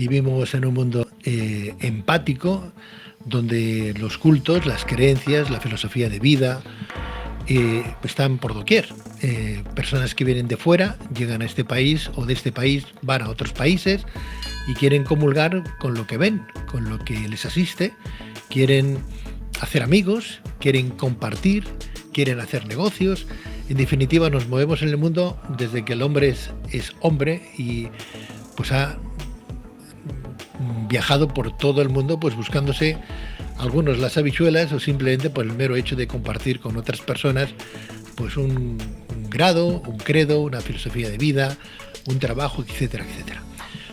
Vivimos en un mundo empático, donde los cultos, las creencias, la filosofía de vida están por doquier. Personas que vienen de fuera llegan a este país o de este país van a otros países y quieren comulgar con lo que ven, con lo que les asiste, quieren hacer amigos, quieren compartir, quieren hacer negocios. En definitiva, nos movemos en el mundo desde que el hombre es hombre y pues ha viajado por todo el mundo pues buscándose algunos las habichuelas o simplemente por el mero hecho de compartir con otras personas pues un grado, un credo, una filosofía de vida, un trabajo, etcétera, etcétera.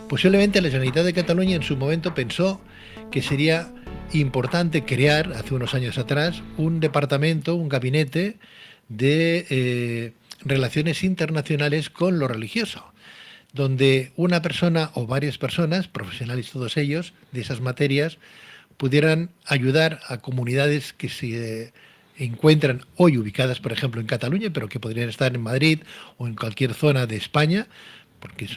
Posiblemente la Generalitat de Cataluña en su momento pensó que sería importante crear, hace unos años atrás, un departamento, un gabinete de relaciones internacionales con lo religioso, donde una persona o varias personas, profesionales todos ellos, de esas materias, pudieran ayudar a comunidades que se encuentran hoy ubicadas, por ejemplo, en Cataluña, pero que podrían estar en Madrid o en cualquier zona de España, porque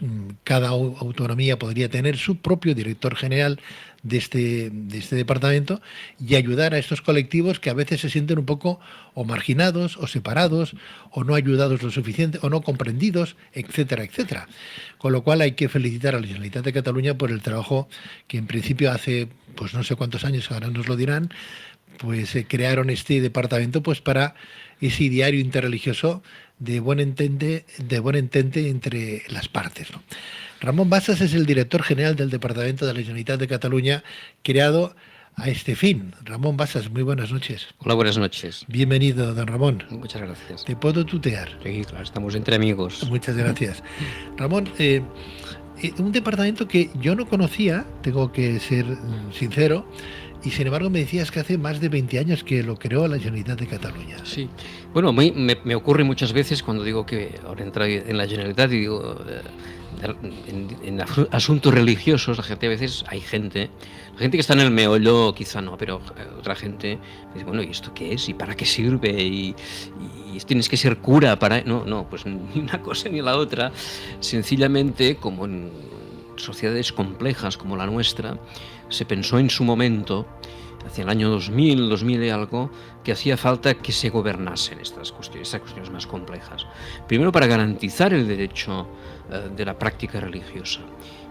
cada autonomía podría tener su propio director general de este departamento y ayudar a estos colectivos que a veces se sienten un poco o marginados o separados o no ayudados lo suficiente o no comprendidos, etcétera, etcétera. Con lo cual hay que felicitar a la Generalitat de Cataluña por el trabajo que en principio hace pues no sé cuántos años, ahora nos lo dirán, pues crearon este departamento pues para ese diario interreligioso de buen entente entre las partes, ¿no? Ramón Bassas es el director general del Departamento de la Generalitat de Cataluña, creado a este fin. Ramón Bassas, muy buenas noches. Hola, buenas noches. Bienvenido, don Ramón. Muchas gracias. ¿Te puedo tutear? Sí, claro, estamos entre amigos. Muchas gracias. Ramón, un departamento que yo no conocía, tengo que ser sincero, y sin embargo me decías que hace más de 20 años que lo creó la Generalitat de Cataluña. Sí, bueno, me ocurre muchas veces cuando digo que ahora entra en la Generalitat y digo, en asuntos religiosos, la gente a veces, la gente que está en el meollo quizá no, pero otra gente dice, bueno, ¿y esto qué es? ¿Y para qué sirve? ¿Y tienes que ser cura para...? No, pues ni una cosa ni la otra. Sencillamente, como en sociedades complejas como la nuestra, se pensó en su momento, hacia el año 2000 y algo, que hacía falta que se gobernasen estas cuestiones más complejas. Primero, para garantizar el derecho de la práctica religiosa.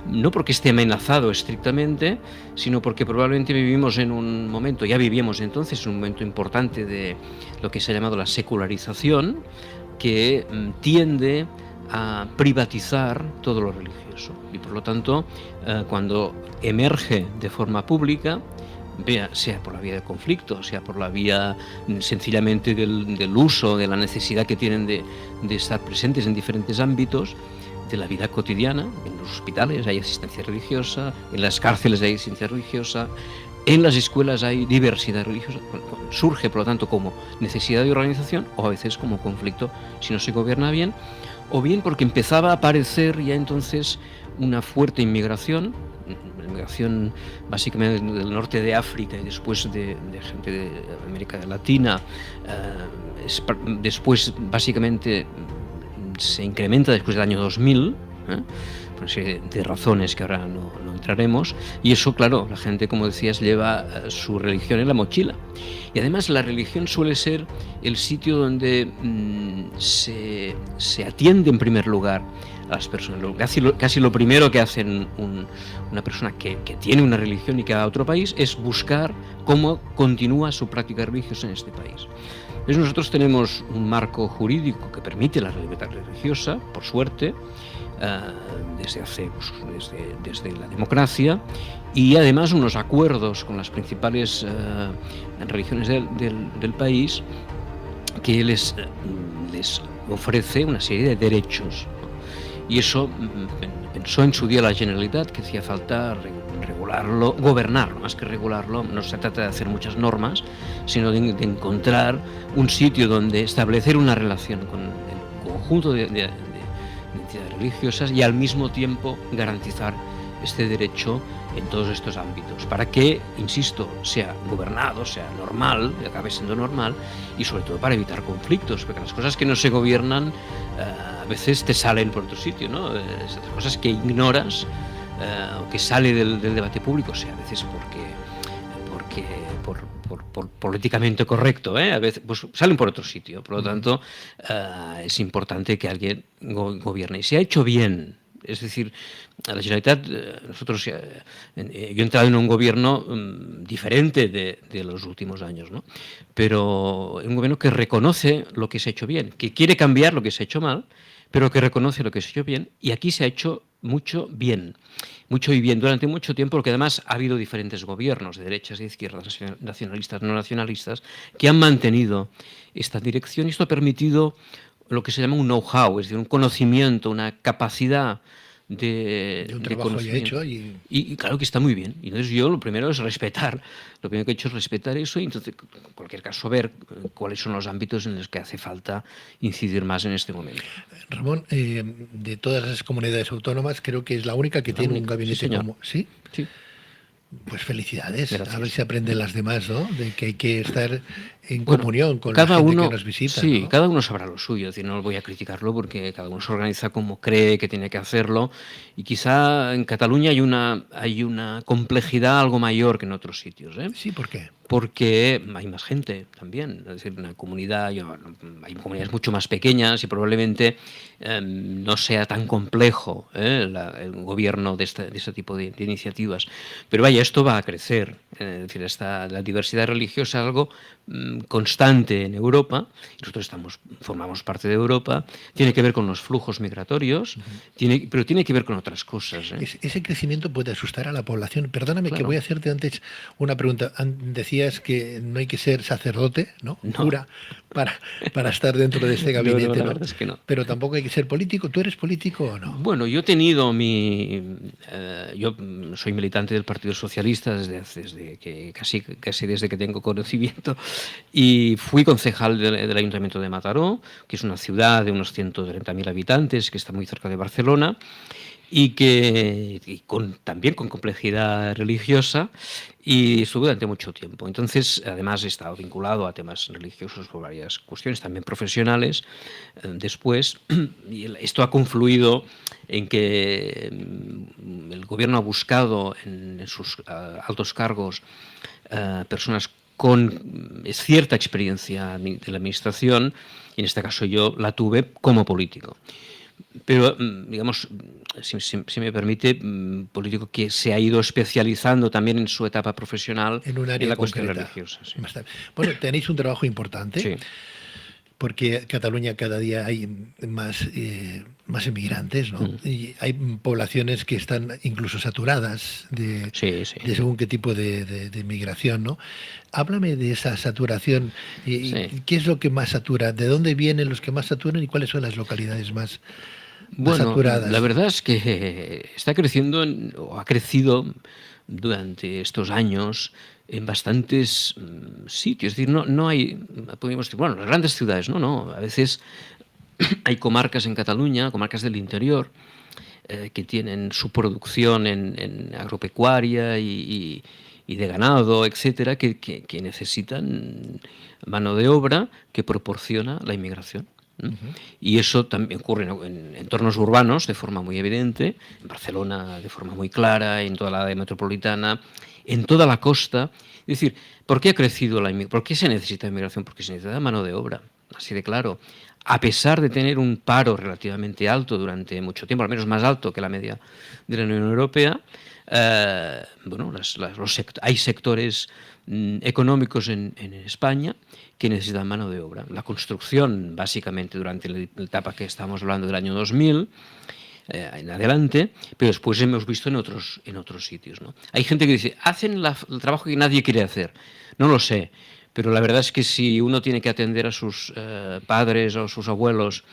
No porque esté amenazado estrictamente, sino porque probablemente vivimos en un momento, ya vivíamos entonces, un momento importante de lo que se ha llamado la secularización, que tiende a privatizar todo lo religioso. Y por lo tanto, cuando emerge de forma pública, sea por la vía del conflicto, sea por la vía sencillamente del uso, de la necesidad que tienen de estar presentes en diferentes ámbitos de la vida cotidiana, en los hospitales hay asistencia religiosa, en las cárceles hay asistencia religiosa, en las escuelas hay diversidad religiosa, surge por lo tanto como necesidad de organización o a veces como conflicto si no se gobierna bien, o bien porque empezaba a aparecer ya entonces una fuerte inmigración básicamente del norte de África y después de gente de América Latina, después básicamente se incrementa después del año 2000, por una serie de razones que ahora no entraremos, y eso, claro, la gente, como decías, lleva su religión en la mochila. Y además la religión suele ser el sitio donde se atiende en primer lugar a las personas. Casi lo primero que hace una persona que tiene una religión y que va a otro país es buscar cómo continúa su práctica religiosa en este país. Entonces nosotros tenemos un marco jurídico que permite la libertad religiosa, por suerte, desde la democracia, y además unos acuerdos con las principales religiones del país que les ofrece una serie de derechos. Y eso pensó en su día la Generalitat que hacía falta regularlo, gobernarlo, más que regularlo. No se trata de hacer muchas normas, sino de encontrar un sitio donde establecer una relación con el conjunto de entidades religiosas y al mismo tiempo garantizar este derecho en todos estos ámbitos, para que, insisto, sea gobernado, sea normal, acabe siendo normal, y sobre todo para evitar conflictos, porque las cosas que no se gobiernan a veces te salen por otro sitio, ¿no? Esas cosas que ignoras o que sale del debate público, sea a veces por políticamente correcto, a veces pues salen por otro sitio. Por lo tanto, es importante que alguien gobierne. Y se ha hecho bien. Es decir, a la Generalitat, yo he entrado en un gobierno diferente de los últimos años, ¿no? Pero un gobierno que reconoce lo que se ha hecho bien, que quiere cambiar lo que se ha hecho mal, pero que reconoce lo que se ha hecho bien, y aquí se ha hecho mucho y bien durante mucho tiempo, porque además ha habido diferentes gobiernos de derechas y de izquierdas, nacionalistas, no nacionalistas, que han mantenido esta dirección, y esto ha permitido lo que se llama un know-how, es decir, un conocimiento, una capacidad De un de trabajo ya conocimiento. hecho y Y claro que está muy bien. Y entonces yo lo primero es respetar, lo primero que he hecho es respetar eso, y entonces, en cualquier caso, ver cuáles son los ámbitos en los que hace falta incidir más en este momento. Ramón, de todas las comunidades autónomas, creo que es la única que La tiene un única, sí, gabinete señor. como... ¿Sí? Sí, Pues felicidades. A ver gracias. si aprenden las demás, ¿no? De que hay que estar en Bueno, comunión con la cada gente que uno, nos visita, sí, ¿no? cada uno sabrá lo suyo, es decir, no voy a criticarlo porque cada uno se organiza como cree que tiene que hacerlo, y quizá en Cataluña hay una complejidad algo mayor que en otros sitios, ¿eh? Sí, ¿por qué? Porque hay más gente también, es decir, una comunidad, hay comunidades mucho más pequeñas y probablemente no sea tan complejo el gobierno de este tipo de iniciativas. Pero vaya, esto va a crecer, es decir, la diversidad religiosa es algo constante en Europa, y nosotros formamos parte de Europa, tiene que ver con los flujos migratorios, pero tiene que ver con otras cosas, ¿eh? Ese crecimiento puede asustar a la población. Perdóname que Claro. voy a hacerte antes una pregunta. Decías que no hay que ser sacerdote, ¿no? No, Cura, para estar dentro de este no, gabinete, la ¿no? verdad es que no. Pero tampoco hay que ser político. ¿Tú eres político o no? Bueno, yo he tenido yo soy militante del Partido Socialista desde que casi desde que tengo conocimiento, y fui concejal del Ayuntamiento de Mataró, que es una ciudad de unos 130.000 habitantes que está muy cerca de Barcelona, y también con complejidad religiosa, y estuve durante mucho tiempo. Entonces, además, he estado vinculado a temas religiosos por varias cuestiones, también profesionales, después, y esto ha confluido en que el gobierno ha buscado en sus altos cargos personas con cierta experiencia de la administración, y en este caso yo la tuve como político. Pero, digamos, si me permite, político que se ha ido especializando también en su etapa profesional En un en área la cuestión concreta. religiosa. Sí. Bueno, tenéis un trabajo importante. Sí. Porque en Cataluña cada día hay más inmigrantes, ¿no? Y hay poblaciones que están incluso saturadas Sí, sí. de según qué tipo de inmigración, ¿no? Háblame de esa saturación. Sí. ¿Qué es lo que más satura? ¿De dónde vienen los que más saturan y cuáles son las localidades más Bueno, saturadas? la verdad es que está creciendo, o ha crecido durante estos años en bastantes sitios. Es decir, no hay, podríamos decir, bueno, las grandes ciudades, no. A veces hay comarcas en Cataluña, comarcas del interior, que tienen su producción en agropecuaria y de ganado, etcétera, que necesitan mano de obra que proporciona la inmigración. Y eso también ocurre en entornos urbanos de forma muy evidente, en Barcelona de forma muy clara, en toda la área metropolitana, en toda la costa. Es decir, ¿por qué ha crecido la inmigración? ¿Por qué se necesita inmigración? Porque se necesita mano de obra, así de claro. A pesar de tener un paro relativamente alto durante mucho tiempo, al menos más alto que la media de la Unión Europea, bueno, hay sectores económicos en España que necesitan mano de obra. La construcción, básicamente, durante la etapa que estamos hablando del año 2000, en adelante, pero después hemos visto en otros sitios, ¿no? Hay gente que dice, hacen el trabajo que nadie quiere hacer. No lo sé, pero la verdad es que si uno tiene que atender a sus padres o sus abuelos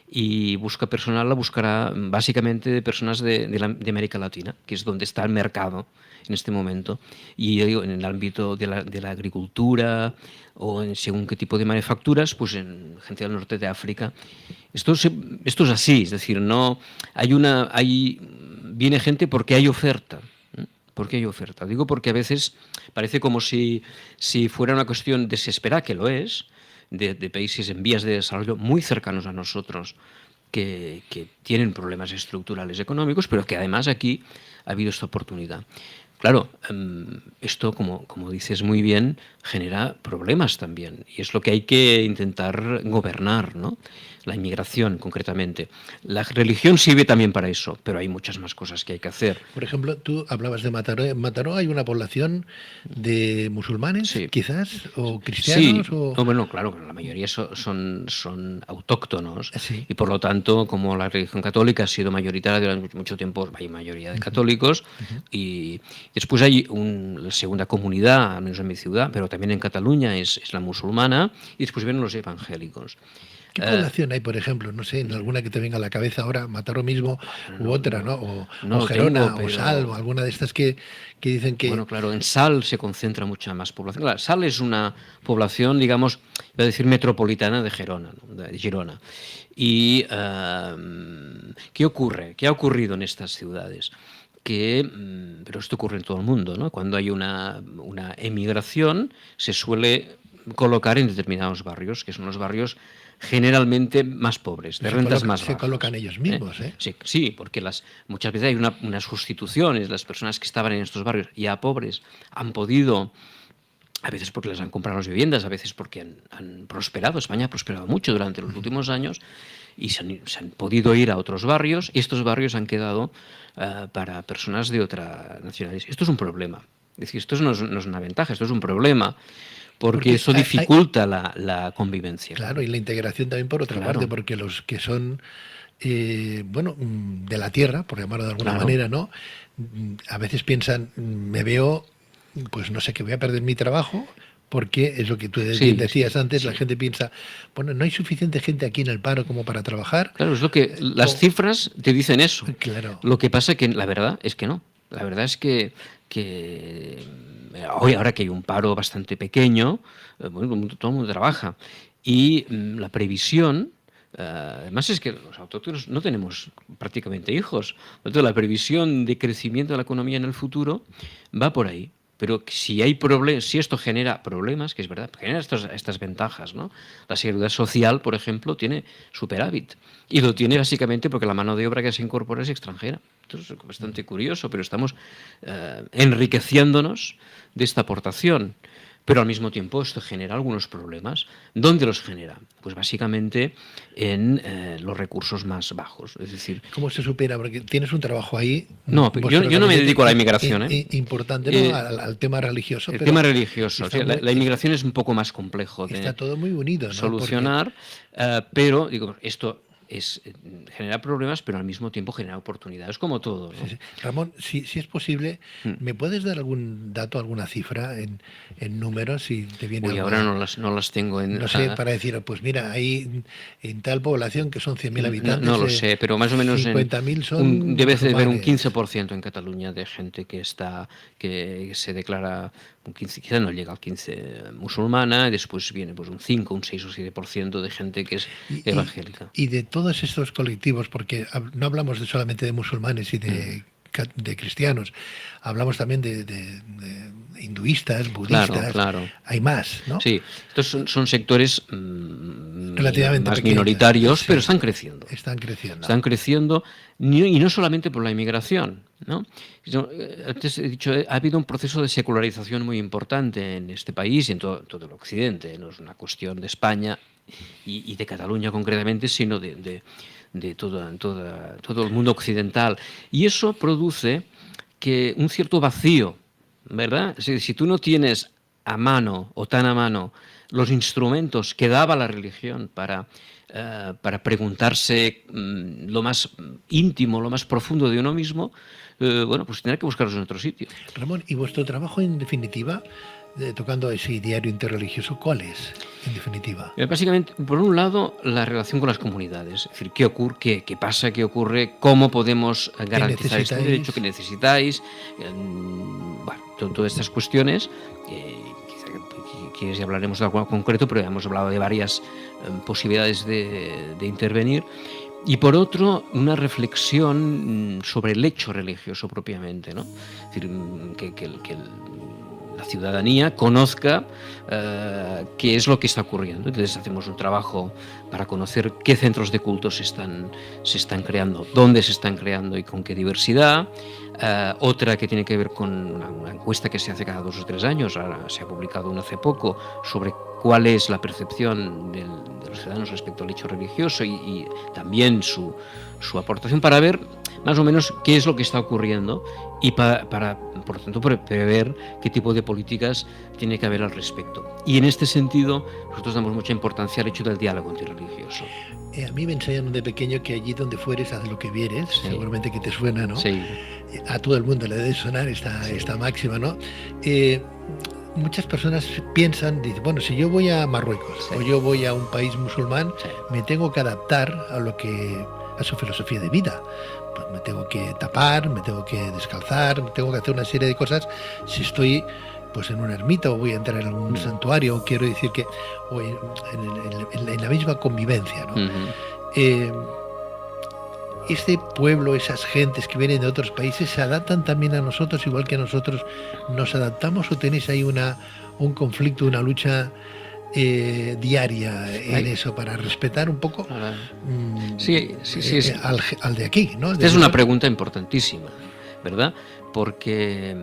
y busca personal, la buscará básicamente de personas de América Latina, que es donde está el mercado en este momento. Y yo digo, en el ámbito de la agricultura o en según qué tipo de manufacturas, pues en gente del norte de África. Esto es así, es decir, no viene gente porque hay oferta. ¿Por qué hay oferta? Digo porque a veces parece como si fuera una cuestión desesperada, que lo es, de países en vías de desarrollo muy cercanos a nosotros, que tienen problemas estructurales económicos, pero que además aquí ha habido esta oportunidad. Claro, esto, como dices muy bien, genera problemas también, y es lo que hay que intentar gobernar, ¿no? La inmigración, concretamente. La religión sirve también para eso, pero hay muchas más cosas que hay que hacer. Por ejemplo, tú hablabas de Mataró. ¿En Mataró hay una población de musulmanes, Sí, quizás, o sí, cristianos? O... bueno, claro, la mayoría son autóctonos, Sí. y por lo tanto, como la religión católica ha sido mayoritaria durante mucho tiempo, hay mayoría de católicos, y después hay una segunda comunidad, al menos en mi ciudad, pero también en Cataluña es la musulmana, y después vienen los evangélicos. ¿Qué población hay, por ejemplo? No sé, en alguna que te venga a la cabeza ahora, Mataró mismo, u otra, ¿no? No O lo tengo, Gerona, o Sal, o pero alguna de estas que dicen que... bueno, claro, en Sal se concentra mucha más población. Claro, Sal es una población, digamos, voy a decir metropolitana de Gerona, ¿no? De Girona. Y ¿qué ocurre? ¿Qué ha ocurrido en estas ciudades? Pero esto ocurre en todo el mundo, ¿no? Cuando hay una emigración, se suele colocar en determinados barrios, que son los barrios generalmente más pobres, de rentas más bajas. Se colocan ellos mismos, ¿eh? Sí, porque muchas veces hay unas sustituciones. Las personas que estaban en estos barrios ya pobres han podido, a veces porque les han comprado las viviendas, a veces porque han prosperado. España ha prosperado mucho durante los últimos años, y se han podido ir a otros barrios, y estos barrios han quedado para personas de otra nacionalidad. Esto es un problema. Es decir, esto no es una ventaja, esto es un problema. Porque eso dificulta la convivencia. Claro, y la integración también por otra parte, porque los que son, de la tierra, por llamarlo de alguna manera, ¿no? A veces piensan, me veo, pues no sé, que voy a perder mi trabajo, porque es lo que tú decías antes, la gente piensa, bueno, no hay suficiente gente aquí en el paro como para trabajar. Claro, es lo que las cifras te dicen eso. Claro. Lo que pasa que la verdad es que no. La verdad es que hoy, ahora que hay un paro bastante pequeño, bueno, todo el mundo trabaja. Y la previsión, además es que los autóctonos no tenemos prácticamente hijos. Entonces, la previsión de crecimiento de la economía en el futuro va por ahí. Pero si esto genera problemas, que es verdad, genera estas ventajas, ¿no? La seguridad social, por ejemplo, tiene superávit. Y lo tiene básicamente porque la mano de obra que se incorpora es extranjera. Esto es bastante curioso, pero estamos enriqueciéndonos de esta aportación. Pero al mismo tiempo esto genera algunos problemas. ¿Dónde los genera? Pues básicamente en los recursos más bajos. Es decir, ¿cómo se supera? Porque tienes un trabajo ahí. No, yo no me dedico a la inmigración. Importante, ¿no? Al tema religioso. El tema religioso. La inmigración es un poco más complejo de está todo muy unido, ¿no? solucionar, pero digo, esto genera problemas, pero al mismo tiempo genera oportunidades, como todo, ¿no? Sí. Ramón, si es posible, ¿me puedes dar algún dato, alguna cifra en números? Si te viene ahora no las tengo en... No sé, para decir, pues mira, hay en tal población que son 100.000 habitantes... No lo sé, pero más o menos 50.000 son... debe de haber un 15% en Cataluña de gente que se declara, quizá no llega al 15 musulmana, y después viene pues un 5, un 6 o 7% de gente que es evangélica. Y de todos estos colectivos, porque no hablamos solamente de musulmanes y de cristianos, hablamos también de hinduistas, budistas, claro. Hay más, ¿no? Sí, estos son sectores relativamente más pequeños, minoritarios, pero están creciendo. Están creciendo, y no solamente por la inmigración, ¿no? Antes he dicho, ha habido un proceso de secularización muy importante en este país y en todo el occidente. No es una cuestión de España y de Cataluña concretamente, sino de todo el mundo occidental. Y eso produce que un cierto vacío, ¿verdad? Si tú no tienes a mano o tan a mano los instrumentos que daba la religión para preguntarse lo más íntimo, lo más profundo de uno mismo, pues tendrá que buscarlos en otro sitio. Ramón, ¿y vuestro trabajo en definitiva, tocando ese diario interreligioso, cuál es, en definitiva? Básicamente, por un lado, la relación con las comunidades. Es decir, ¿qué ocurre? ¿Qué pasa? ¿Qué ocurre? ¿Cómo podemos garantizar este derecho que necesitáis? Todas estas cuestiones. Quizás hablaremos de algo concreto, pero ya hemos hablado de varias posibilidades de intervenir. Y por otro, una reflexión sobre el hecho religioso propiamente, ¿no? Es decir, que la ciudadanía conozca qué es lo que está ocurriendo. Entonces hacemos un trabajo para conocer qué centros de culto se están creando, dónde se están creando y con qué diversidad. Otra que tiene que ver con una encuesta que se hace cada 2 o 3 años, ahora se ha publicado una hace poco, sobre cuál es la percepción de los ciudadanos respecto al hecho religioso y también su aportación para ver más o menos qué es lo que está ocurriendo y para por lo tanto, prever qué tipo de políticas tiene que haber al respecto. Y en este sentido, nosotros damos mucha importancia al hecho del diálogo interreligioso. A mí me enseñaron de pequeño que allí donde fueres, haz lo que vieres, Sí. seguramente que te suena, ¿no? Sí. A todo el mundo le debe sonar esta máxima, ¿no? Muchas personas piensan, dicen, bueno, si yo voy a Marruecos o yo voy a un país musulmán, me tengo que adaptar a su filosofía de vida. Pues me tengo que tapar, me tengo que descalzar, me tengo que hacer una serie de cosas. Si estoy pues en una ermita o voy a entrar en algún santuario, quiero decir que o en la misma convivencia, ¿no? Este pueblo, esas gentes que vienen de otros países, ¿se adaptan también a nosotros igual que nosotros nos adaptamos o tenéis ahí un conflicto, una lucha diaria en eso para respetar un poco al de aquí, ¿no? Esta es una pregunta importantísima, ¿verdad? Porque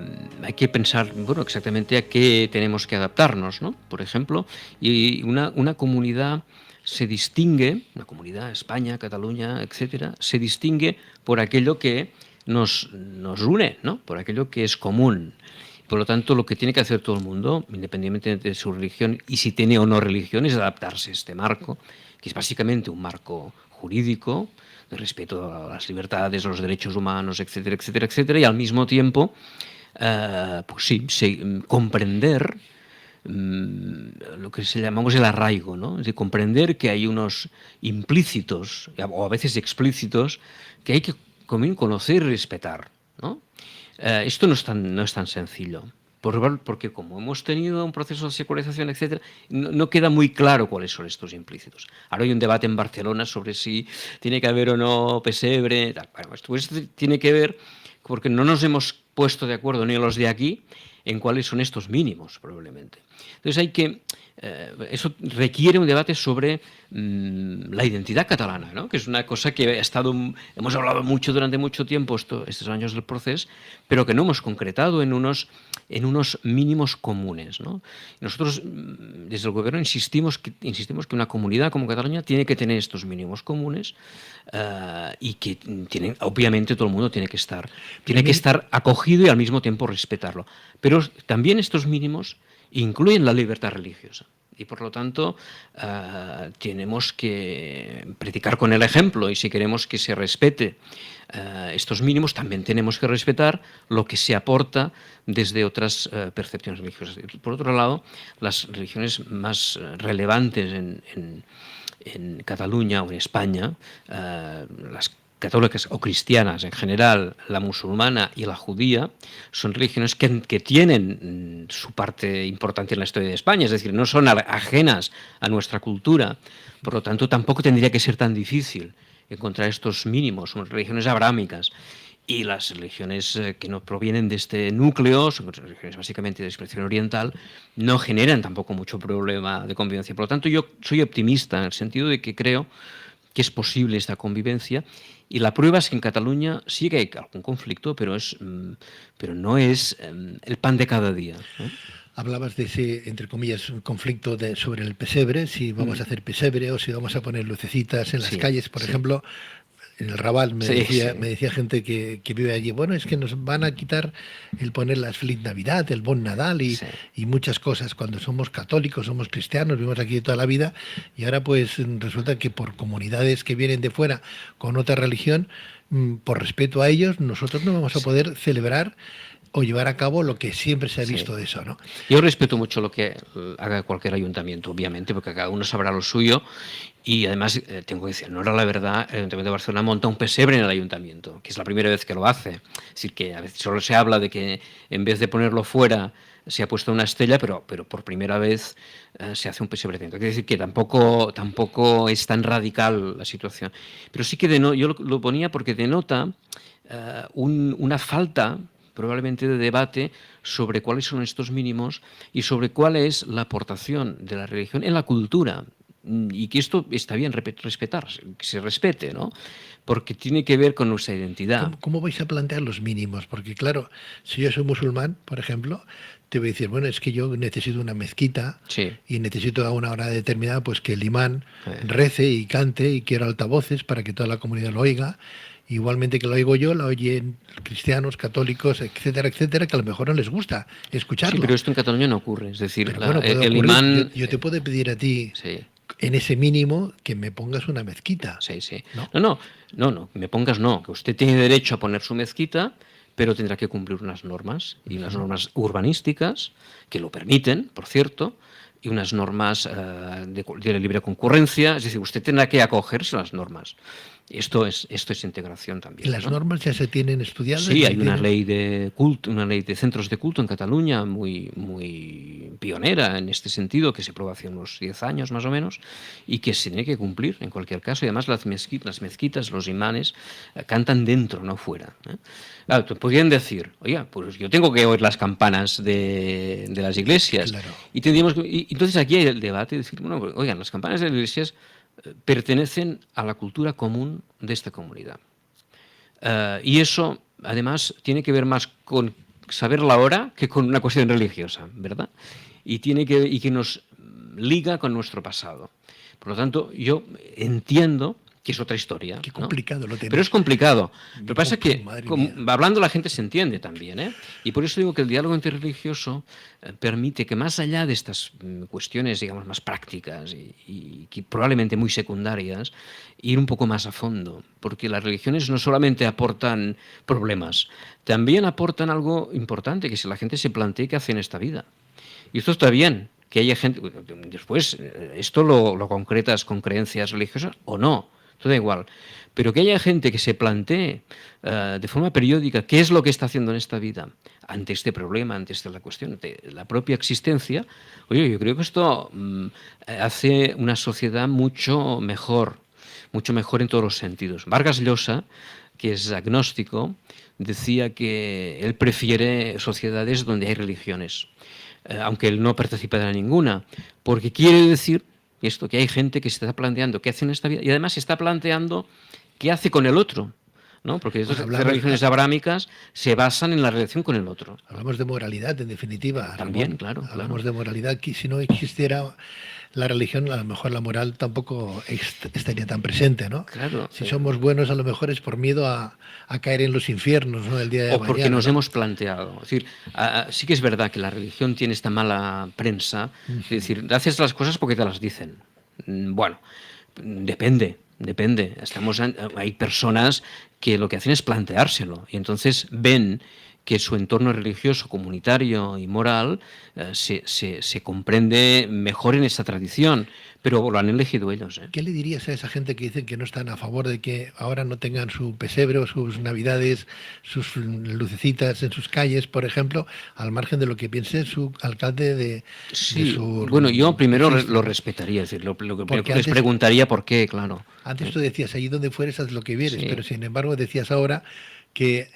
hay que pensar, bueno, exactamente a qué tenemos que adaptarnos, ¿no? Por ejemplo, y una comunidad se distingue, una comunidad, España, Cataluña, etcétera, se distingue por aquello que nos une, ¿no? Por aquello que es común. Por lo tanto, lo que tiene que hacer todo el mundo, independientemente de su religión y si tiene o no religión, es adaptarse a este marco, que es básicamente un marco jurídico, de respeto a las libertades, a los derechos humanos, etcétera, etcétera, etcétera, y al mismo tiempo, pues sí, comprender lo que llamamos el arraigo, ¿no? Es decir, comprender que hay unos implícitos, o a veces explícitos, que hay que conocer y respetar, ¿no? Esto no es tan sencillo, porque como hemos tenido un proceso de secularización, etcétera, no queda muy claro cuáles son estos implícitos. Ahora hay un debate en Barcelona sobre si tiene que haber o no pesebre, tal. Bueno, esto tiene que ver porque no nos hemos puesto de acuerdo ni los de aquí en cuáles son estos mínimos, probablemente. Entonces eso requiere un debate sobre la identidad catalana, ¿no? Que es una cosa que hemos hablado mucho durante mucho tiempo estos años del proceso, pero que no hemos concretado en unos mínimos comunes, ¿no? Nosotros, desde el gobierno, insistimos que una comunidad como Cataluña tiene que tener estos mínimos comunes y que obviamente todo el mundo tiene que estar acogido y al mismo tiempo respetarlo. Pero también estos mínimos incluyen la libertad religiosa. Y por lo tanto, tenemos que predicar con el ejemplo y si queremos que se respete estos mínimos, también tenemos que respetar lo que se aporta desde otras percepciones religiosas. Por otro lado, las religiones más relevantes en Cataluña o en España, las católicas o cristianas en general, la musulmana y la judía, son religiones que tienen su parte importante en la historia de España, es decir, no son ajenas a nuestra cultura, por lo tanto tampoco tendría que ser tan difícil encontrar estos mínimos, son religiones abrámicas. Y las religiones que no provienen de este núcleo, son religiones básicamente de expresión oriental, no generan tampoco mucho problema de convivencia. Por lo tanto, yo soy optimista en el sentido de que creo que es posible esta convivencia. Y la prueba es que en Cataluña sí que hay algún conflicto, pero no es el pan de cada día, ¿no? Hablabas de ese, entre comillas, conflicto sobre el pesebre, si vamos a hacer pesebre o si vamos a poner lucecitas en las calles, por ejemplo. En el Raval me decía gente que vive allí, bueno, es que nos van a quitar el poner las Feliz Navidad, el Bon Nadal y muchas cosas cuando somos católicos, somos cristianos, vivimos aquí toda la vida y ahora pues resulta que por comunidades que vienen de fuera con otra religión, por respeto a ellos, nosotros no vamos a poder celebrar o llevar a cabo lo que siempre se ha visto de eso, ¿no? Yo respeto mucho lo que haga cualquier ayuntamiento, obviamente, porque cada uno sabrá lo suyo y además tengo que decir, no era la verdad, el Ayuntamiento de Barcelona monta un pesebre en el ayuntamiento, que es la primera vez que lo hace. Es decir, que a veces solo se habla de que en vez de ponerlo fuera se ha puesto una estella, pero por primera vez se hace un pesebre dentro. Quiere decir que tampoco es tan radical la situación. Pero sí que yo lo ponía porque denota una falta probablemente de debate sobre cuáles son estos mínimos y sobre cuál es la aportación de la religión en la cultura. Y que esto está bien respetar, que se respete, ¿no? Porque tiene que ver con nuestra identidad. ¿Cómo vais a plantear los mínimos? Porque claro, si yo soy musulmán, por ejemplo, te voy a decir, bueno, es que yo necesito una mezquita Sí. y necesito a una hora determinada pues que el imán Eh, rece y cante y quiero altavoces para que toda la comunidad lo oiga. Igualmente que lo oigo yo, lo oyen cristianos, católicos, etcétera, etcétera, que a lo mejor no les gusta Sí, escucharlo. pero esto en Cataluña no ocurre. Es decir, Pero bueno, puede el ocurrir. Yo, imán... yo te puedo pedir a ti, sí, en ese mínimo, que me pongas una mezquita, sí, sí. ¿no? No, me pongas no, que usted tiene derecho a poner su mezquita, pero tendrá que cumplir unas normas, y unas normas urbanísticas, que lo permiten, por cierto, y unas normas de libre concurrencia, es decir, usted tendrá que acogerse a las normas. Esto es integración Y también, las ¿no? normas ya se tienen estudiadas. Sí, Ya hay una tienen... ley de culto, una ley de centros de culto en Cataluña muy pionera en este sentido, que se aprobó hace unos 10 años más o menos, y que se tiene que cumplir en cualquier caso. Y además las mezquitas, los imanes, cantan dentro, no fuera. Claro, te podrían decir, oye, pues yo tengo que oír las campanas de las iglesias. Claro. Y tendríamos y entonces aquí hay el debate de decir, bueno, pues, oigan, las campanas de las iglesias pertenecen a la cultura común de esta comunidad. Y eso, además, tiene que ver más con saber la hora que con una cuestión religiosa, ¿verdad? Y que nos liga con nuestro pasado. Por lo tanto, yo entiendo que es otra historia. Qué ¿no? complicado lo Pero es tenéis. complicado. Lo que pasa es que Madre mía. hablando la gente se entiende también, ¿eh? Y por eso digo que el diálogo interreligioso permite que más allá de estas cuestiones, digamos, más prácticas y que probablemente muy secundarias, ir un poco más a fondo, porque las religiones no solamente aportan problemas, también aportan algo importante, que si la gente se plantee qué hace en esta vida. Y esto está bien, que haya gente... Después, esto lo concretas con creencias religiosas o no, todo da igual. Pero que haya gente que se plantee de forma periódica qué es lo que está haciendo en esta vida ante este problema, ante la cuestión de la propia existencia. Oye, yo creo que esto hace una sociedad mucho mejor en todos los sentidos. Vargas Llosa, que es agnóstico, decía que él prefiere sociedades donde hay religiones, aunque él no participa de ninguna, porque quiere decir esto, que hay gente que se está planteando qué hace en esta vida y además se está planteando qué hace con el otro, ¿no? Porque estas religiones abrámicas se basan en la relación con el otro. Hablamos de moralidad, en definitiva. También, Ramón. claro. Hablamos de moralidad, que si no existiera la religión, a lo mejor la moral tampoco estaría tan presente, ¿no? Claro. Si somos buenos, a lo mejor es por miedo a caer en los infiernos, ¿no? El día de o mañana. Porque nos hemos planteado. Es decir, sí que es verdad que la religión tiene esta mala prensa. Es decir, haces las cosas porque te las dicen. Bueno, depende. Hay personas que lo que hacen es planteárselo y entonces ven que su entorno religioso, comunitario y moral se comprende mejor en esa tradición, pero lo han elegido ellos. ¿Qué le dirías a esa gente que dicen que no están a favor de que ahora no tengan su pesebre o sus navidades, sus lucecitas en sus calles, por ejemplo, al margen de lo que piense su alcalde de su... Bueno, yo primero lo respetaría, es decir, lo que les preguntaría por qué, claro. Antes tú decías, allí donde fueres haz lo que vieres, Sí. pero sin embargo decías ahora que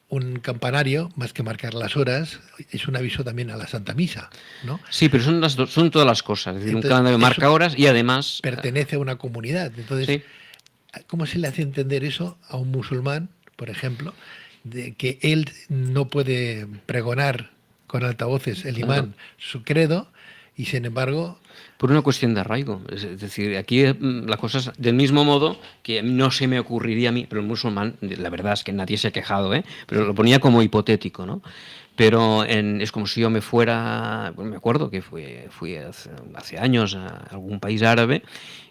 un campanario, más que marcar las horas, es un aviso también a la Santa Misa, ¿no? Sí, pero son todas las cosas. Es decir, Entonces, un calendario marca horas y además... pertenece a una comunidad. Entonces, sí. ¿cómo se le hace entender eso a un musulmán, por ejemplo, de que él no puede pregonar con altavoces el imán su credo y sin embargo... Por una cuestión de arraigo. Es decir, aquí la cosa es del mismo modo que no se me ocurriría a mí, pero el musulmán, la verdad es que nadie se ha quejado, pero lo ponía como hipotético, ¿no? Pero es como si yo me fuera, bueno, me acuerdo que fui hace años a algún país árabe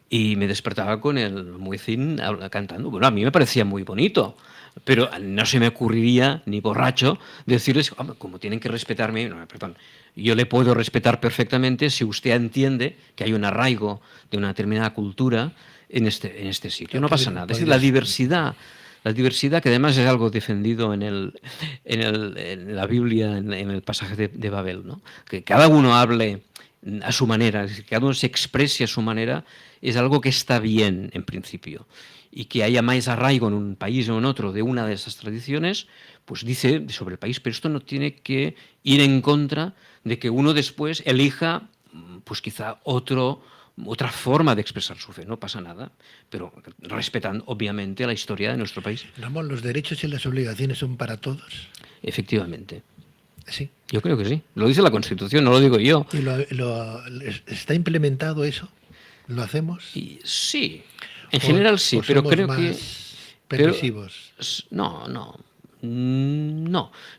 y me despertaba con el muezzin cantando. Bueno, a mí me parecía muy bonito, pero no se me ocurriría, ni borracho, decirles, como tienen que respetarme, no, perdón, yo le puedo respetar perfectamente si usted entiende que hay un arraigo de una determinada cultura en este sitio. No pasa nada. Es decir, la diversidad que además es algo defendido en la Biblia, en el pasaje de Babel, ¿no? Que cada uno hable a su manera, es decir, que cada uno se exprese a su manera, es algo que está bien en principio. Y que haya más arraigo en un país o en otro de una de esas tradiciones, pues dice sobre el país, pero esto no tiene que ir en contra de que uno después elija, pues quizá otra forma de expresar su fe, no pasa nada, pero respetando obviamente la historia de nuestro país. Ramón, ¿los derechos y las obligaciones son para todos? Efectivamente. Sí. Yo creo que sí. Lo dice la Constitución, no lo digo yo. ¿Y está implementado eso? ¿Lo hacemos? Y sí, en general sí, o pero somos creo más que... permisivos? No.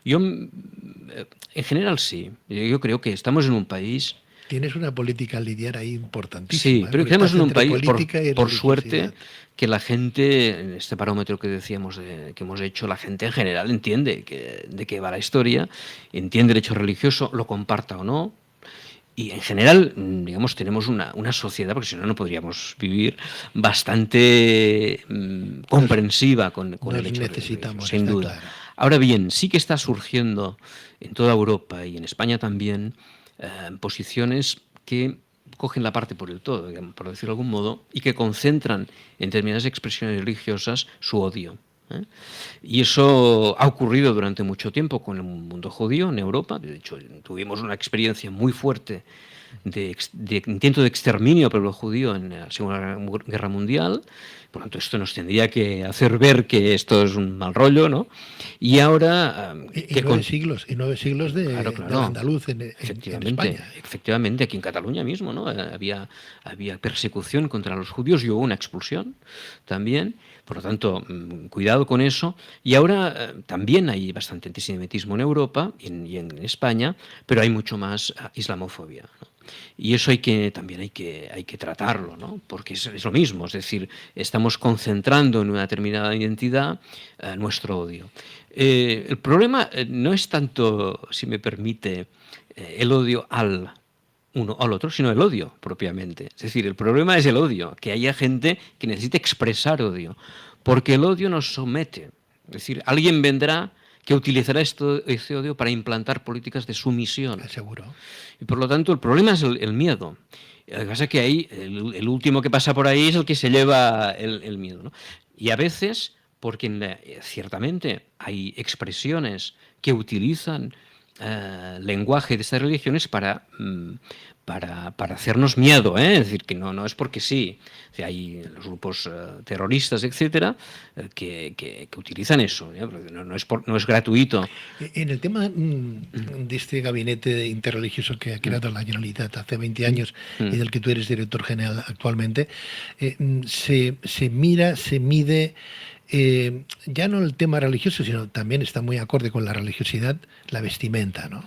Yo, en general sí. Yo creo que estamos en un país... Tienes una política al lidiar ahí importantísima. Sí, pero Porque estamos estás en un entre país, política y por religiosidad. suerte, que la gente, en este barómetro que decíamos que hemos hecho, la gente en general entiende de qué va la historia, entiende el hecho religioso, lo comparta o no. Y en general, digamos, tenemos una sociedad, porque si no, no podríamos vivir, bastante comprensiva con el hecho religioso, sin duda. Claro. Ahora bien, sí que está surgiendo en toda Europa y en España también posiciones que cogen la parte por el todo, por decirlo de algún modo, y que concentran en determinadas expresiones religiosas su odio. Y eso ha ocurrido durante mucho tiempo con el mundo judío en Europa. De hecho, tuvimos una experiencia muy fuerte de intento de exterminio por el judío en la Segunda Guerra Mundial. Por lo tanto, esto nos tendría que hacer ver que esto es un mal rollo, ¿no? Y ahora... y 9 siglos claro. del andaluz en España. Efectivamente, aquí en Cataluña mismo, ¿no? Había persecución contra los judíos y hubo una expulsión también. Por lo tanto, cuidado con eso. Y ahora también hay bastante antisemitismo en Europa y en España, pero hay mucho más islamofobia, ¿no? Y eso también hay que tratarlo, ¿no? Porque es lo mismo, es decir, estamos concentrando en una determinada identidad nuestro odio. El problema no es tanto, si me permite, el odio al uno al otro, sino el odio propiamente. Es decir, el problema es el odio, que haya gente que necesite expresar odio, porque el odio nos somete. Es decir, alguien vendrá que utilizará este odio para implantar políticas de sumisión. Seguro. Y por lo tanto, el problema es el miedo. Lo que pasa es que ahí, el último que pasa por ahí es el que se lleva el miedo, ¿no? Y a veces, porque ciertamente hay expresiones que utilizan lenguaje de estas religiones para hacernos miedo, ¿eh? Es decir, que no es porque sí. O sea, hay los grupos terroristas, etcétera, que utilizan eso, ¿eh? No es gratuito. En el tema de este gabinete interreligioso que ha creado la Generalitat hace 20 años y del que tú eres director general actualmente, se mira, se mide... ya no el tema religioso, sino también está muy acorde con la religiosidad, la vestimenta, ¿no?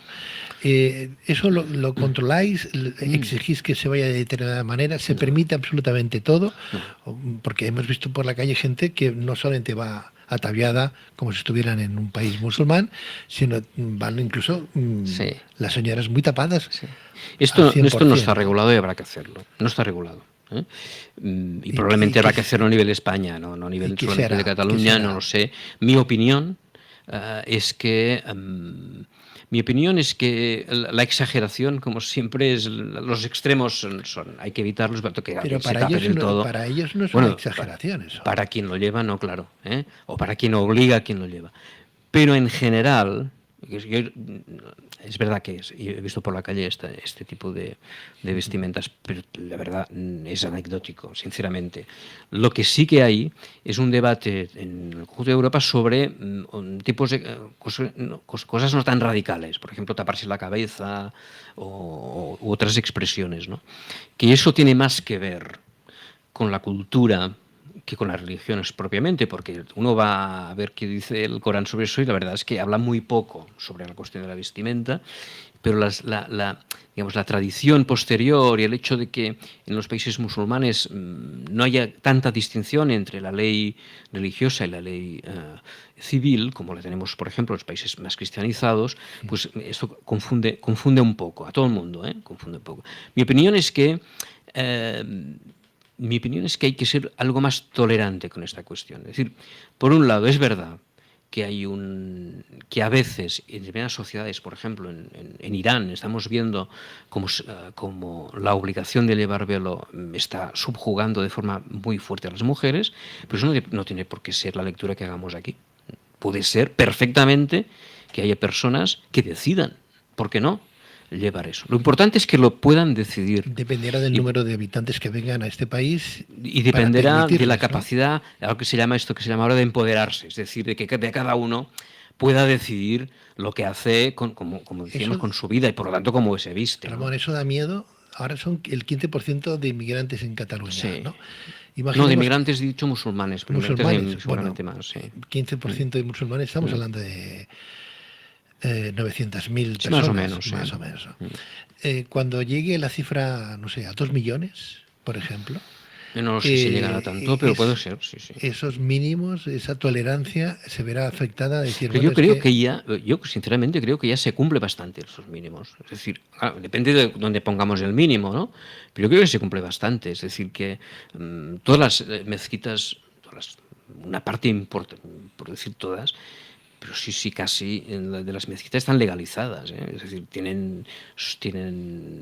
¿Eso lo controláis? ¿Exigís que se vaya de determinada manera? ¿Se permite absolutamente todo? Porque hemos visto por la calle gente que no solamente va ataviada como si estuvieran en un país musulmán, sino van incluso las señoras muy tapadas. Sí. Esto no está regulado y habrá que hacerlo. No está regulado. Y probablemente habrá que hacerlo a nivel de España, no a nivel solamente de Cataluña, no lo sé. Mi opinión es que la exageración, como siempre, los extremos hay que evitarlos, pero para ellos no es una exageración eso. Para quien lo lleva, no, claro, o para quien obliga a quien lo lleva. Pero en general, es verdad que he visto por la calle este tipo de vestimentas, pero la verdad es anecdótico, sinceramente. Lo que sí que hay es un debate en el conjunto de Europa sobre tipos de cosas no tan radicales, por ejemplo, taparse la cabeza u otras expresiones, ¿no? Que eso tiene más que ver con la cultura que con las religiones propiamente, porque uno va a ver qué dice el Corán sobre eso y la verdad es que habla muy poco sobre la cuestión de la vestimenta, pero la tradición posterior y el hecho de que en los países musulmanes no haya tanta distinción entre la ley religiosa y la ley civil, como la tenemos, por ejemplo, en los países más cristianizados, pues esto confunde un poco, a todo el mundo, confunde un poco. Mi opinión es que hay que ser algo más tolerante con esta cuestión. Es decir, por un lado, es verdad que que a veces en determinadas sociedades, por ejemplo en Irán, estamos viendo como la obligación de llevar velo está subjugando de forma muy fuerte a las mujeres, pero eso no tiene por qué ser la lectura que hagamos aquí. Puede ser perfectamente que haya personas que decidan, ¿por qué no?, llevar eso. Lo importante es que lo puedan decidir. Dependerá del número de habitantes que vengan a este país. Y dependerá de la capacidad, ¿no?, algo que se llama ahora de empoderarse, es decir, de que de cada uno pueda decidir lo que hace, como decíamos, con su vida y por lo tanto cómo se viste. Ramón, ¿no?, eso da miedo. Ahora son el 15% de inmigrantes en Cataluña, sí, ¿no? No, de inmigrantes he dicho musulmanes, pero musulmanes, seguramente más. Sí. 15% de musulmanes, estamos hablando de 900.000 personas. Más o menos. Cuando llegue la cifra, no sé, a 2 millones, por ejemplo. No sé si llegará tanto, pero puede ser, sí. Esos mínimos, esa tolerancia se verá afectada. Decir, pero yo sinceramente creo que ya se cumple bastante esos mínimos. Es decir, claro, depende de dónde pongamos el mínimo, ¿no? Pero yo creo que se cumple bastante. Es decir, que todas las mezquitas, una parte importante, por decir todas, pero sí, casi de las mezquitas están legalizadas, ¿eh? Es decir,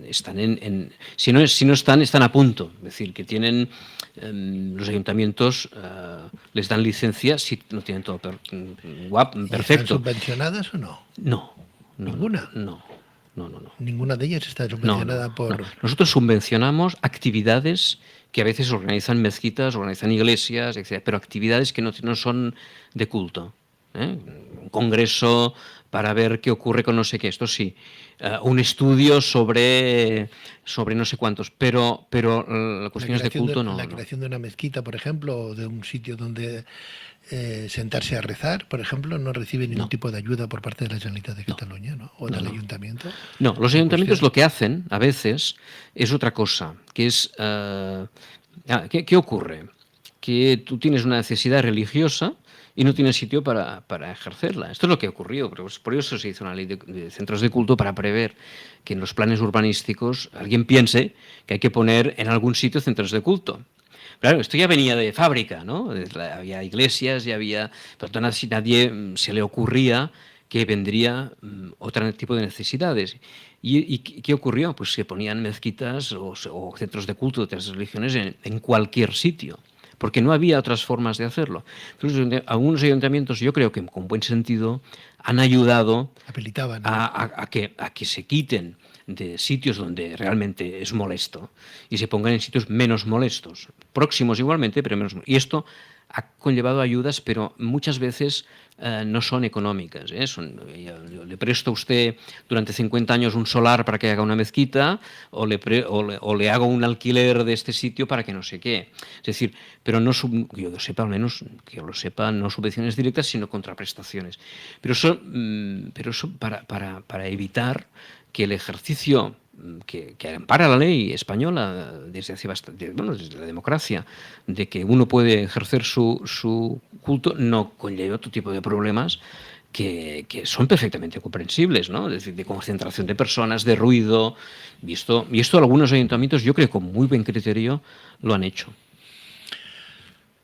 están si no están a punto. Es decir, que tienen los ayuntamientos les dan licencia si no tienen todo perfecto. ¿Están subvencionadas o no? No. ¿Ninguna? No. ¿Ninguna de ellas está subvencionada por...? No. Nosotros subvencionamos actividades que a veces organizan mezquitas, organizan iglesias, etc., pero actividades que no son de culto. Un congreso para ver qué ocurre con no sé qué, esto sí, un estudio sobre no sé cuántos, pero las cuestiones de culto no. La creación de una mezquita, por ejemplo, o de un sitio donde sentarse a rezar, por ejemplo, no recibe ningún tipo de ayuda por parte de la Generalitat de Cataluña, ¿no? O del ayuntamiento. No, los ayuntamientos lo que hacen a veces es otra cosa, que es ¿qué ocurre? Que tú tienes una necesidad religiosa y no tiene sitio para ejercerla. Esto es lo que ocurrió. Por eso se hizo una ley de centros de culto, para prever que en los planes urbanísticos alguien piense que hay que poner en algún sitio centros de culto. Claro, esto ya venía de fábrica, ¿no? Había iglesias, pero a nadie se le ocurría que vendría otro tipo de necesidades. ¿Y qué ocurrió? Pues se ponían mezquitas o centros de culto de otras religiones en cualquier sitio, porque no había otras formas de hacerlo. Entonces, algunos ayuntamientos, yo creo que con buen sentido, han ayudado a que se quiten de sitios donde realmente es molesto y se pongan en sitios menos molestos, próximos igualmente, pero menos. Y esto ha conllevado ayudas, pero muchas veces no son económicas, ¿eh? Yo le presto a usted durante 50 años un solar para que haga una mezquita, o le hago un alquiler de este sitio para que no sé qué. Es decir, pero no, yo lo sepa, al menos que yo lo sepa, no subvenciones directas, sino contraprestaciones. Pero eso para evitar que el ejercicio que ampara la ley española desde hace bastante, desde la democracia, de que uno puede ejercer su culto, no conlleva otro tipo de problemas que son perfectamente comprensibles, ¿no? Es decir, de concentración de personas, de ruido, y esto algunos ayuntamientos, yo creo que con muy buen criterio, lo han hecho.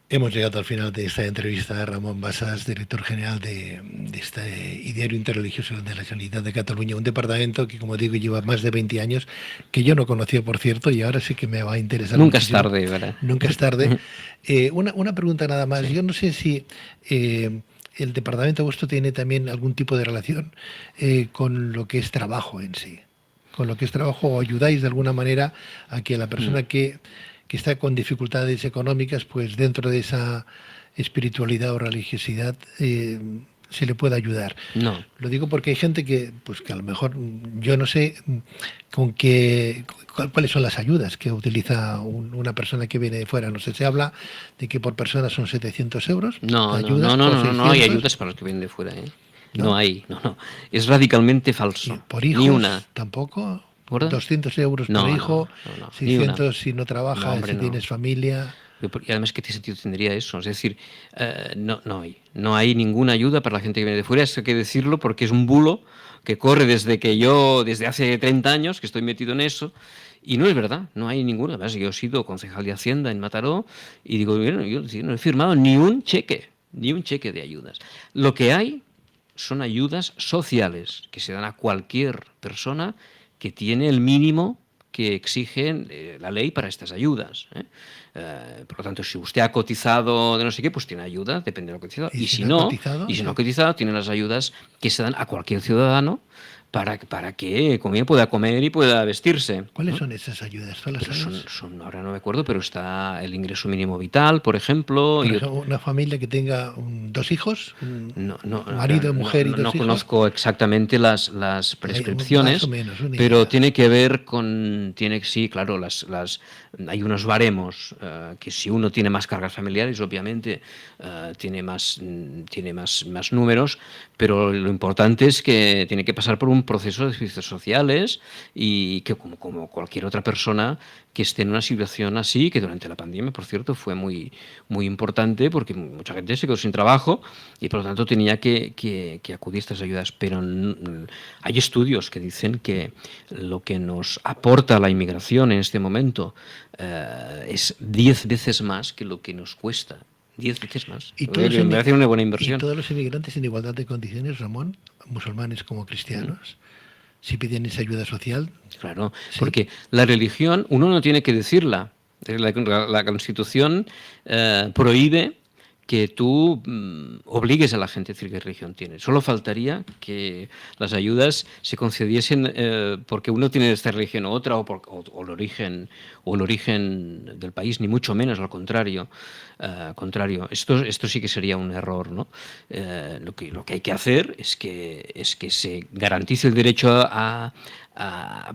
Hemos llegado al final de esta entrevista. Ramón Bassas, director general de este Ideario Interreligioso de la Generalitat de Cataluña, un departamento que, como digo, lleva más de 20 años, que yo no conocía, por cierto, y ahora sí que me va a interesar. Nunca muchísimo. Es tarde, ¿verdad? Nunca es tarde. Una pregunta nada más. Sí. Yo no sé si el departamento vuestro tiene también algún tipo de relación con lo que es trabajo en sí. Con lo que es trabajo, o ayudáis de alguna manera a que la persona que está con dificultades económicas, pues dentro de esa espiritualidad o religiosidad se le pueda ayudar. No. Lo digo porque hay gente que a lo mejor yo no sé cuáles son las ayudas que utiliza una persona que viene de fuera. No sé, se habla de que por persona son 700 euros. No hay ayudas para los que vienen de fuera, ¿eh? No hay. Es radicalmente falso. ¿Por hijos? Ni una. ¿Tampoco? ¿Verdad? 200 euros por hijo, 600 si no trabajas, si tienes familia. Y además, ¿qué sentido tendría eso? Es decir, no hay ninguna ayuda para la gente que viene de fuera. Eso hay que decirlo porque es un bulo que corre desde hace 30 años que estoy metido en eso, y no es verdad, no hay ninguna. Además, yo he sido concejal de Hacienda en Mataró y digo, yo no he firmado ni un cheque Ni un cheque de ayudas. Lo que hay son ayudas sociales que se dan a cualquier persona que tiene el mínimo que exige la ley para estas ayudas. Por lo tanto, si usted ha cotizado de no sé qué, pues tiene ayuda, depende de lo que ha cotizado. ¿Y si no ha cotizado? Y si no ha cotizado, tiene las ayudas que se dan a cualquier ciudadano para que pueda comer y pueda vestirse. ¿Cuáles son esas ayudas? Ahora no me acuerdo, pero está el ingreso mínimo vital, por ejemplo. Por ejemplo, una familia que tenga 2 hijos, marido, mujer y 2 hijos. No conozco exactamente las prescripciones, pero tiene que ver con, sí, claro, hay unos baremos que si uno tiene más cargas familiares, obviamente tiene más números, pero lo importante es que tiene que pasar por un proceso de servicios sociales y que como cualquier otra persona que esté en una situación así, que durante la pandemia, por cierto, fue muy, muy importante porque mucha gente se quedó sin trabajo y por lo tanto tenía que acudir a estas ayudas. Pero hay estudios que dicen que lo que nos aporta la inmigración en este momento es 10 veces más que lo que nos cuesta. 10 veces más. Me parece una buena inversión. Y todos los inmigrantes en igualdad de condiciones, Ramón, musulmanes como cristianos, si piden esa ayuda social. Claro, ¿sí? Porque la religión uno no tiene que decirla. La Constitución prohíbe que tú obligues a la gente a decir qué religión tiene. Solo faltaría que las ayudas se concediesen porque uno tiene esta religión u otra o el origen del país, ni mucho menos, al contrario. Esto sí que sería un error, ¿no? Lo que hay que hacer es que se garantice el derecho a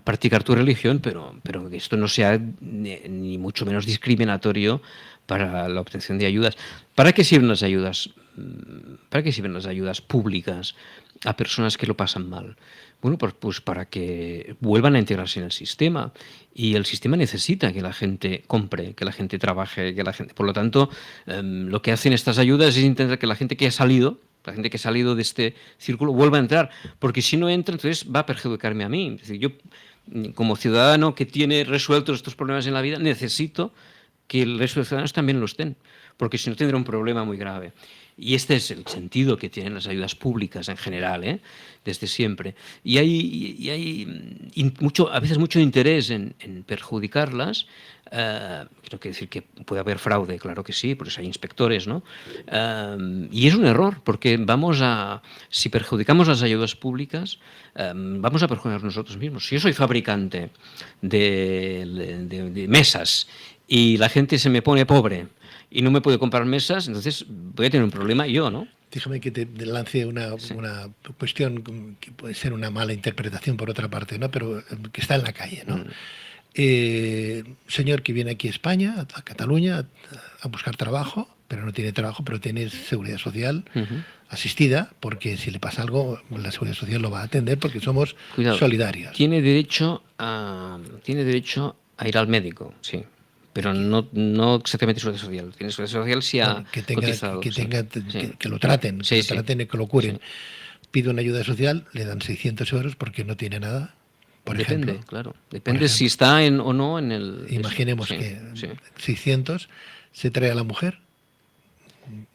practicar tu religión, pero que esto no sea ni mucho menos discriminatorio para la obtención de ayudas. ¿Para qué sirven las ayudas? ¿Para qué sirven las ayudas públicas a personas que lo pasan mal? Bueno, pues para que vuelvan a integrarse en el sistema. Y el sistema necesita que la gente compre, que la gente trabaje, Por lo tanto, lo que hacen estas ayudas es intentar que la gente que ha salido de este círculo vuelva a entrar. Porque si no entra, entonces va a perjudicarme a mí. Es decir, yo, como ciudadano que tiene resueltos estos problemas en la vida, necesito que el resto de ciudadanos también lo estén, porque si no tendrá un problema muy grave. Y este es el sentido que tienen las ayudas públicas en general, desde siempre. Y hay a veces mucho interés en perjudicarlas. No quiere decir que puede haber fraude, claro que sí, por eso hay inspectores, ¿no? Y es un error, porque si perjudicamos las ayudas públicas, vamos a perjudicar nosotros mismos. Si yo soy fabricante de mesas y la gente se me pone pobre y no me puede comprar mesas, entonces voy a tener un problema yo, ¿no? Déjame que te lance una cuestión que puede ser una mala interpretación por otra parte, ¿no? Pero que está en la calle, ¿no? Señor que viene aquí a España, a Cataluña, a buscar trabajo, pero no tiene trabajo, pero tiene seguridad social asistida, porque si le pasa algo, la seguridad social lo va a atender porque somos solidarios. Tiene derecho a ir al médico, sí. Pero no exactamente seguridad social. Tiene seguridad social si ha cotizado. Que lo traten, que lo curen. Sí. Pide una ayuda social, le dan 600 euros porque no tiene nada. Depende, claro. Depende si está o no en el... Imaginemos que 600 se trae a la mujer,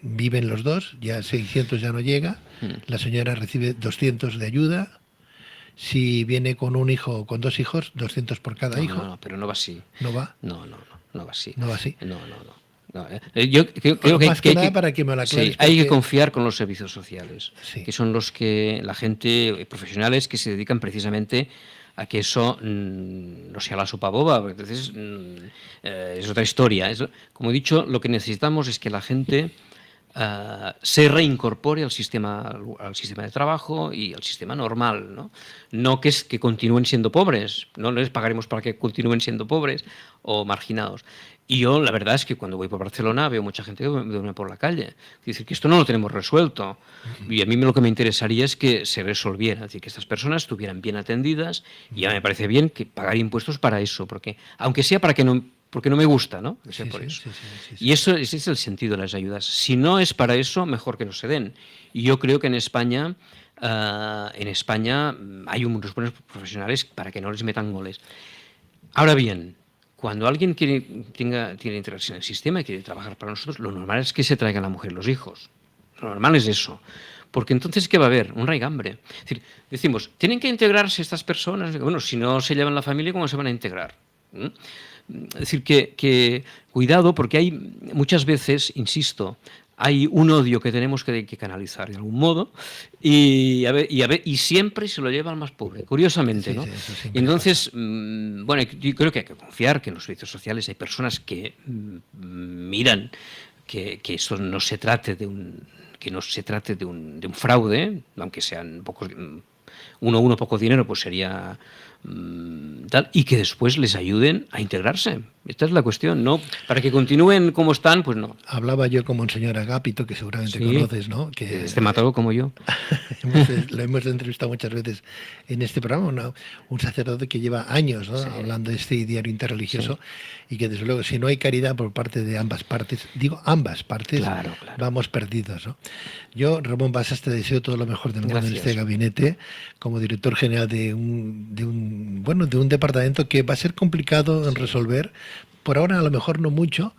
viven los dos, ya 600 ya no llega, la señora recibe 200 de ayuda. Si viene con un hijo o con 2 hijos, 200 por cada hijo. No, pero no va así. ¿No va? No va así. ¿No va así? No. Yo creo que para que me lo aclares, hay que confiar con los servicios sociales, que son los que la gente, profesionales que se dedican precisamente a que eso no sea la sopa boba, porque entonces es otra historia. Como he dicho, lo que necesitamos es que la gente se reincorpore al sistema de trabajo y al sistema normal, no que continúen siendo pobres, no les pagaremos para que continúen siendo pobres o marginados. Y yo la verdad es que cuando voy por Barcelona veo mucha gente que duerme por la calle. Es decir, que esto no lo tenemos resuelto. Y a mí lo que me interesaría es que se resolviera, es decir, que estas personas estuvieran bien atendidas, y ya me parece bien que pagar impuestos para eso, porque aunque sea porque no me gusta, ¿no? Sí. Y ese es el sentido de las ayudas. Si no es para eso, mejor que no se den. Y yo creo que en España hay unos buenos profesionales para que no les metan goles. Ahora bien, cuando alguien quiere integrarse en el sistema y quiere trabajar para nosotros, lo normal es que se traiga la mujer y los hijos. Lo normal es eso. Porque entonces, ¿qué va a haber? Un raigambre. Es decir, decimos, ¿tienen que integrarse estas personas? Bueno, si no se llevan la familia, ¿cómo se van a integrar? ¿Mm? Es decir, que cuidado, porque hay muchas veces, insisto, hay un odio que tenemos que canalizar de algún modo y siempre se lo lleva al más pobre, curiosamente, Sí, ¿no? sí, eso Y siempre entonces, bueno, yo creo que hay que confiar que en los servicios sociales hay personas que miran que esto no se trate de un fraude, aunque sean pocos, uno poco dinero, pues sería tal, y que después les ayuden a integrarse. Esta es la cuestión, ¿no? Para que continúen como están, pues no. Hablaba yo con Monseñor Agapito, que seguramente Sí, conoces, ¿no? Que este matado como yo. lo hemos entrevistado muchas veces en este programa, un sacerdote que lleva años, ¿no? Sí, Hablando de este diario interreligioso, sí. y que desde luego si no hay caridad por parte de ambas partes, digo ambas partes, Claro. vamos perdidos, ¿no? Yo, Ramón Basas, te deseo todo lo mejor del mundo en este Gracias. gabinete como director general de un departamento que va a ser complicado en resolver. Por ahora a lo mejor no mucho,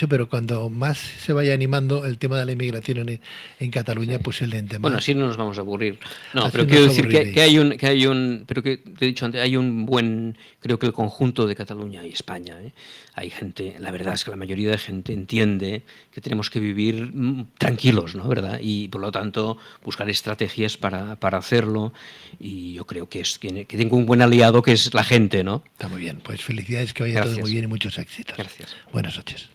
pero cuando más se vaya animando el tema de la inmigración en Cataluña, Sí. pues el ente Bueno, más. así no nos vamos a aburrir. No, Así pero nos quiero decir aburriréis. pero que te he dicho antes, hay un buen, creo que el conjunto de Cataluña y España, ¿eh? Hay gente, la verdad es que la mayoría de gente entiende que tenemos que vivir tranquilos, ¿no? ¿Verdad? Y por lo tanto buscar estrategias para hacerlo. Y yo creo que tengo un buen aliado que es la gente, ¿no? Está muy bien. Pues felicidades, que vaya todo muy Gracias. bien y muchos éxitos. Gracias. Buenas noches.